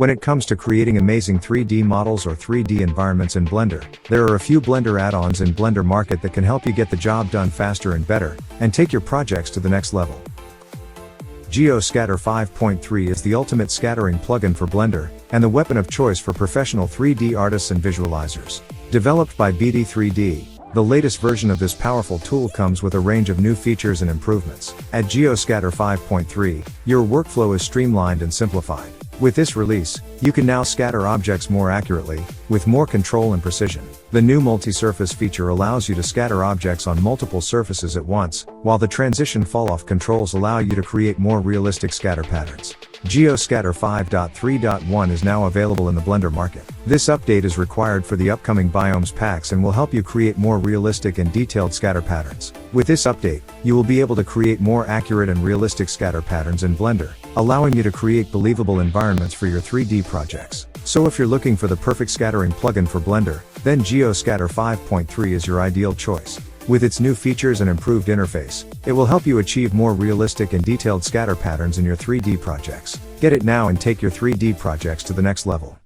When it comes to creating amazing 3D models or 3D environments in Blender, there are a few Blender add-ons in Blender Market that can help you get the job done faster and better, and take your projects to the next level. Geo-Scatter 5.3 is the ultimate scattering plugin for Blender, and the weapon of choice for professional 3D artists and visualizers. Developed by BD3D, the latest version of this powerful tool comes with a range of new features and improvements. At Geo-Scatter 5.3, your workflow is streamlined and simplified. With this release, you can now scatter objects more accurately, with more control and precision. The new multi-surface feature allows you to scatter objects on multiple surfaces at once, while the transition fall-off controls allow you to create more realistic scatter patterns. Geo-Scatter 5.3.1 is now available in the Blender Market. This update is required for the upcoming Biomes packs and will help you create more realistic and detailed scatter patterns. With this update, you will be able to create more accurate and realistic scatter patterns in Blender, allowing you to create believable environments for your 3D projects. So if you're looking for the perfect scattering plugin for Blender, then Geo-Scatter 5.3 is your ideal choice. With its new features and improved interface, it will help you achieve more realistic and detailed scatter patterns in your 3D projects. Get it now and take your 3D projects to the next level.